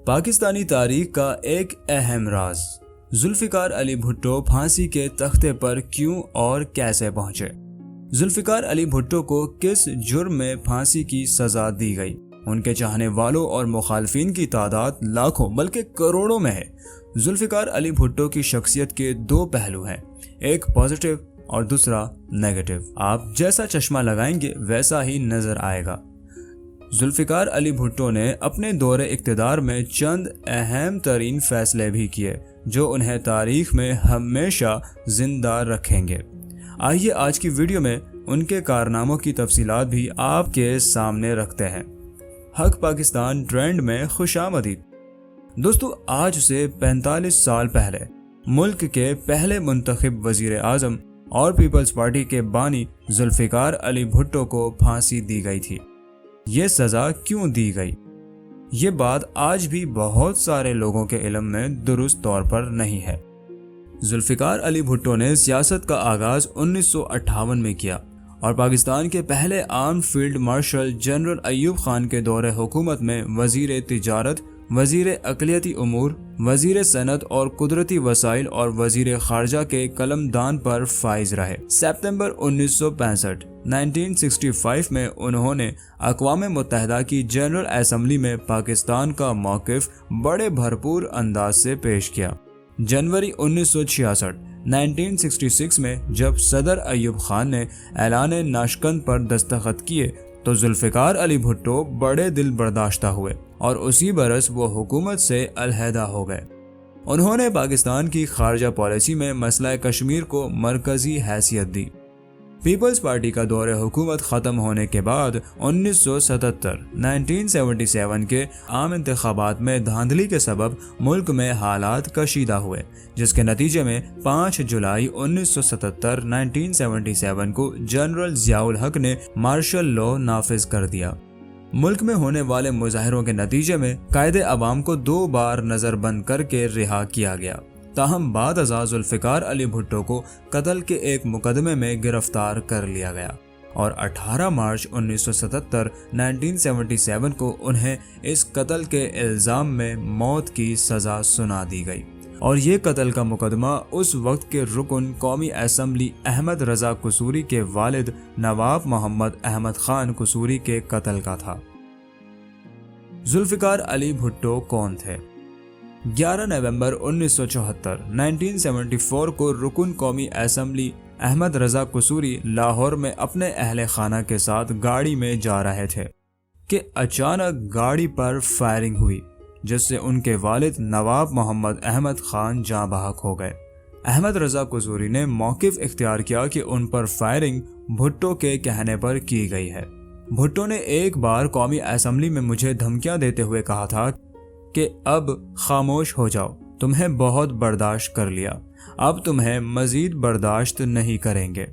پاکستانی تاریخ کا ایک اہم راز، ذوالفقار علی بھٹو پھانسی کے تختے پر کیوں اور کیسے پہنچے؟ ذوالفقار علی بھٹو کو کس جرم میں پھانسی کی سزا دی گئی؟ ان کے چاہنے والوں اور مخالفین کی تعداد لاکھوں بلکہ کروڑوں میں ہے۔ ذوالفقار علی بھٹو کی شخصیت کے دو پہلو ہیں، ایک پازیٹیو اور دوسرا نیگیٹو۔ آپ جیسا چشمہ لگائیں گے ویسا ہی نظر آئے گا۔ ذوالفقار علی بھٹو نے اپنے دور اقتدار میں چند اہم ترین فیصلے بھی کیے جو انہیں تاریخ میں ہمیشہ زندہ رکھیں گے۔ آئیے آج کی ویڈیو میں ان کے کارناموں کی تفصیلات بھی آپ کے سامنے رکھتے ہیں۔ حق پاکستان ٹرینڈ میں خوش آمدید۔ دوستو، آج سے 45 سال پہلے ملک کے پہلے منتخب وزیر اعظم اور پیپلز پارٹی کے بانی ذوالفقار علی بھٹو کو پھانسی دی گئی تھی۔ یہ سزا کیوں دی گئی؟ یہ بات آج بھی بہت سارے لوگوں کے علم میں درست طور پر نہیں ہے۔ ذوالفقار علی بھٹو نے سیاست کا آغاز 1958 میں کیا اور پاکستان کے پہلے آرم field marshal general Ayub Khan کے دور حکومت میں وزیر تجارت، وزیر اقلیتی امور، وزیر صنعت اور قدرتی وسائل اور وزیر خارجہ کے قلم دان پر فائز رہے۔ ستمبر 1965 میں انہوں نے اقوام متحدہ کی جنرل اسمبلی میں پاکستان کا موقف بڑے بھرپور انداز سے پیش کیا۔ جنوری 1966 میں جب صدر ایوب خان نے اعلان ناشکند پر دستخط کیے تو ذوالفقار علی بھٹو بڑے دل برداشتہ ہوئے اور اسی برس وہ حکومت سے علیحدہ ہو گئے۔ انہوں نے پاکستان کی خارجہ پالیسی میں مسئلہ کشمیر کو مرکزی حیثیت دی۔ پیپلز پارٹی کا دور حکومت ختم ہونے کے بعد 1977 کے عام انتخابات میں دھاندلی کے سبب ملک میں حالات کشیدہ ہوئے، جس کے نتیجے میں 5 جولائی 1977 کو جنرل ضیاء الحق نے مارشل لا نافذ کر دیا۔ ملک میں ہونے والے مظاہروں کے نتیجے میں قائد عوام کو 2 بار نظر بند کر کے رہا کیا گیا۔ تاہم بعد ازاں ذوالفقار علی بھٹو کو قتل کے ایک مقدمے میں گرفتار کر لیا گیا اور 18 مارچ 1977 کو انہیں اس قتل کے الزام میں موت کی سزا سنا دی گئی، اور یہ قتل کا مقدمہ اس وقت کے رکن قومی اسمبلی احمد رضا قصوری کے والد نواب محمد احمد خان قصوری کے قتل کا تھا۔ ذوالفقار علی بھٹو کون تھے؟ 11 نومبر 1974 کو رکن قومی اسمبلی احمد رضا قصوری لاہور میں اپنے اہل خانہ کے ساتھ گاڑی میں جا رہے تھے کہ اچانک گاڑی پر فائرنگ ہوئی، جس سے ان کے والد نواب محمد احمد خان جاں بحق ہو گئے۔ احمد رضا قصوری نے موقف اختیار کیا کہ ان پر فائرنگ بھٹو کے کہنے پر کی گئی ہے۔ بھٹو نے ایک بار قومی اسمبلی میں مجھے دھمکیاں دیتے ہوئے کہا تھا کہ اب خاموش ہو جاؤ، تمہیں بہت برداشت کر لیا، اب تمہیں مزید برداشت نہیں کریں گے۔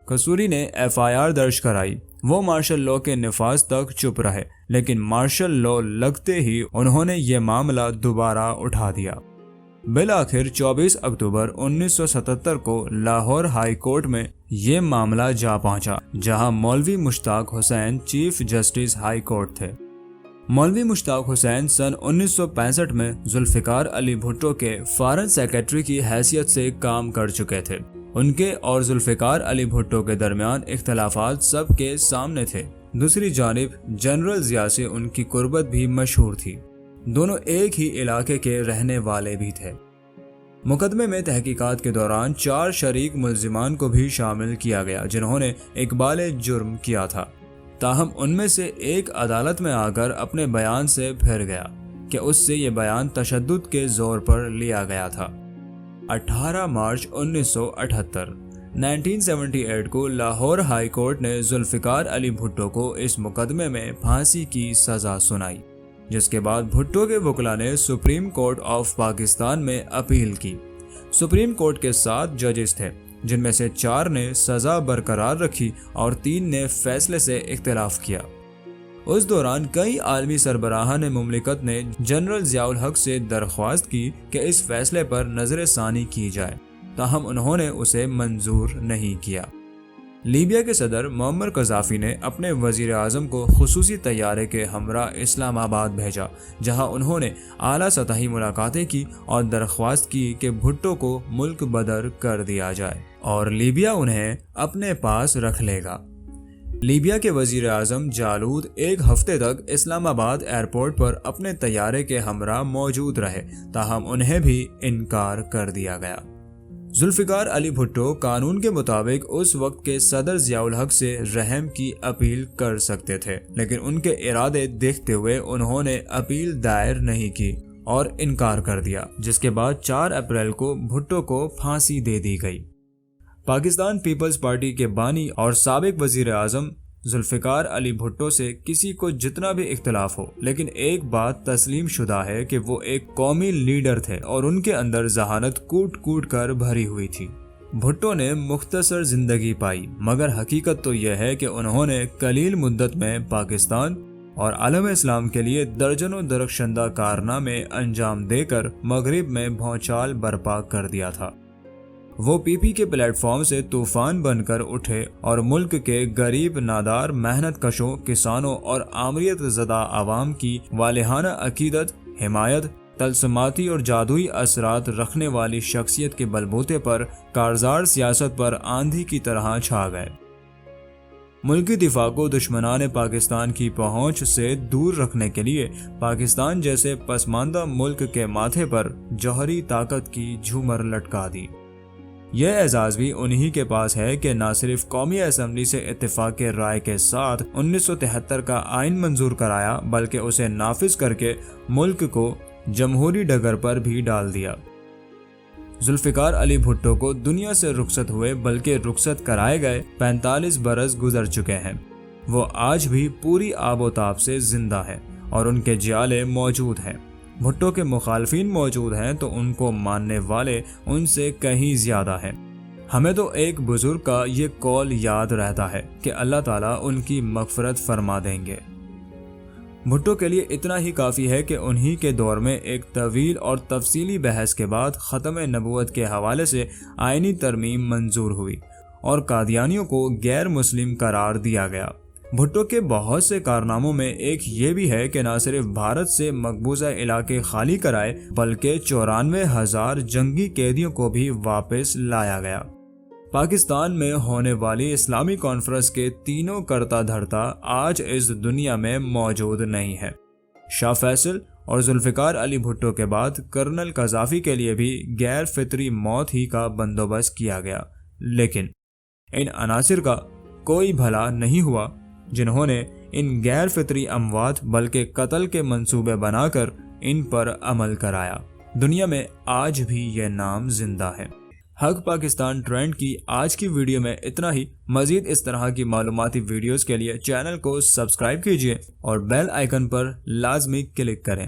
قصوری نے FIR درج کرائی۔ وہ مارشل لا کے نفاذ تک چپ رہے، لیکن مارشل لا لگتے ہی انہوں نے یہ معاملہ دوبارہ اٹھا دیا۔ بالآخر 24 اکتوبر 1977 کو لاہور ہائی کورٹ میں یہ معاملہ جا پہنچا، جہاں مولوی مشتاق حسین چیف جسٹس ہائی کورٹ تھے۔ مولوی مشتاق حسین سن 1965 میں ذوالفقار علی بھٹو کے فارن سیکرٹری کی حیثیت سے کام کر چکے تھے۔ ان کے اور ذوالفقار علی بھٹو کے درمیان اختلافات سب کے سامنے تھے۔ دوسری جانب جنرل ضیاء سے ان کی قربت بھی مشہور تھی، دونوں ایک ہی علاقے کے رہنے والے بھی تھے۔ مقدمے میں تحقیقات کے دوران 4 شریک ملزمان کو بھی شامل کیا گیا جنہوں نے اقبال جرم کیا تھا، تاہم ان میں سے ایک عدالت میں آ کر اپنے بیان سے پھر گیا کہ اس سے یہ بیان تشدد کے زور پر لیا گیا تھا۔ 18 مارچ 1978 کو لاہور ہائی کورٹ نے ذوالفقار علی بھٹو کو اس مقدمے میں پھانسی کی سزا سنائی، جس کے بعد بھٹو کے وکلاء نے سپریم کورٹ آف پاکستان میں اپیل کی۔ سپریم کورٹ کے 7 ججز تھے، جن میں سے 4 نے سزا برقرار رکھی اور 3 نے فیصلے سے اختلاف کیا۔ اس دوران کئی عالمی سربراہان مملکت نے جنرل ضیاء الحق سے درخواست کی کہ اس فیصلے پر نظر ثانی کی جائے، تاہم انہوں نے اسے منظور نہیں کیا۔ لیبیا کے صدر معمر قذافی نے اپنے وزیر اعظم کو خصوصی طیارے کے ہمراہ اسلام آباد بھیجا، جہاں انہوں نے اعلیٰ سطحی ملاقاتیں کی اور درخواست کی کہ بھٹو کو ملک بدر کر دیا جائے اور لیبیا انہیں اپنے پاس رکھ لے گا۔ لیبیا کے وزیر اعظم جالود ایک ہفتے تک اسلام آباد ایئرپورٹ پر اپنے طیارے کے ہمراہ موجود رہے، تاہم انہیں بھی انکار کر دیا گیا۔ ذوالفقار علی بھٹو قانون کے مطابق اس وقت کے صدر ضیاء الحق سے رحم کی اپیل کر سکتے تھے، لیکن ان کے ارادے دیکھتے ہوئے انہوں نے اپیل دائر نہیں کی اور انکار کر دیا، جس کے بعد 4 اپریل کو بھٹو کو پھانسی دے دی گئی۔ پاکستان پیپلز پارٹی کے بانی اور سابق وزیر اعظم ذوالفقار علی بھٹو سے کسی کو جتنا بھی اختلاف ہو، لیکن ایک بات تسلیم شدہ ہے کہ وہ ایک قومی لیڈر تھے اور ان کے اندر ذہانت کوٹ کوٹ کر بھری ہوئی تھی۔ بھٹو نے مختصر زندگی پائی، مگر حقیقت تو یہ ہے کہ انہوں نے قلیل مدت میں پاکستان اور عالم اسلام کے لیے درجنوں درخشندہ کارنامے انجام دے کر مغرب میں بھونچال برپا کر دیا تھا۔ وہ پی پی کے پلیٹ فارم سے طوفان بن کر اٹھے اور ملک کے غریب، نادار، محنت کشوں، کسانوں اور آمریت زدہ عوام کی والہانہ عقیدت، حمایت، طلسماتی اور جادوئی اثرات رکھنے والی شخصیت کے بلبوتے پر کارزار سیاست پر آندھی کی طرح چھا گئے۔ ملکی دفاع کو دشمنان پاکستان کی پہنچ سے دور رکھنے کے لیے پاکستان جیسے پسماندہ ملک کے ماتھے پر جوہری طاقت کی جھومر لٹکا دی۔ یہ اعزاز بھی انہی کے پاس ہے کہ نہ صرف قومی اسمبلی سے اتفاق رائے کے ساتھ 1973 کا آئین منظور کرایا، بلکہ اسے نافذ کر کے ملک کو جمہوری ڈگر پر بھی ڈال دیا۔ ذوالفقار علی بھٹو کو دنیا سے رخصت ہوئے بلکہ رخصت کرائے گئے 45 برس گزر چکے ہیں۔ وہ آج بھی پوری آب و تاب سے زندہ ہے اور ان کے جیالے موجود ہیں۔ بھٹو کے مخالفین موجود ہیں تو ان کو ماننے والے ان سے کہیں زیادہ ہیں۔ ہمیں تو ایک بزرگ کا یہ قول یاد رہتا ہے کہ اللہ تعالیٰ ان کی مغفرت فرما دیں گے۔ بھٹو کے لیے اتنا ہی کافی ہے کہ انہی کے دور میں ایک طویل اور تفصیلی بحث کے بعد ختم نبوت کے حوالے سے آئینی ترمیم منظور ہوئی اور قادیانیوں کو غیر مسلم قرار دیا گیا۔ بھٹو کے بہت سے کارناموں میں ایک یہ بھی ہے کہ نہ صرف بھارت سے مقبوضہ علاقے خالی کرائے بلکہ 94,000 جنگی قیدیوں کو بھی واپس لایا گیا۔ پاکستان میں ہونے والی اسلامی کانفرنس کے تینوں کرتا دھرتا آج اس دنیا میں موجود نہیں ہے۔ شاہ فیصل اور ذوالفقار علی بھٹو کے بعد کرنل قذافی کے لیے بھی غیر فطری موت ہی کا بندوبست کیا گیا، لیکن ان عناصر کا کوئی بھلا نہیں ہوا جنہوں نے ان غیر فطری اموات بلکہ قتل کے منصوبے بنا کر ان پر عمل کرایا۔ دنیا میں آج بھی یہ نام زندہ ہے۔ حق پاکستان ٹرینڈ کی آج کی ویڈیو میں اتنا ہی۔ مزید اس طرح کی معلوماتی ویڈیوز کے لیے چینل کو سبسکرائب کیجیے اور بیل آئیکن پر لازمی کلک کریں۔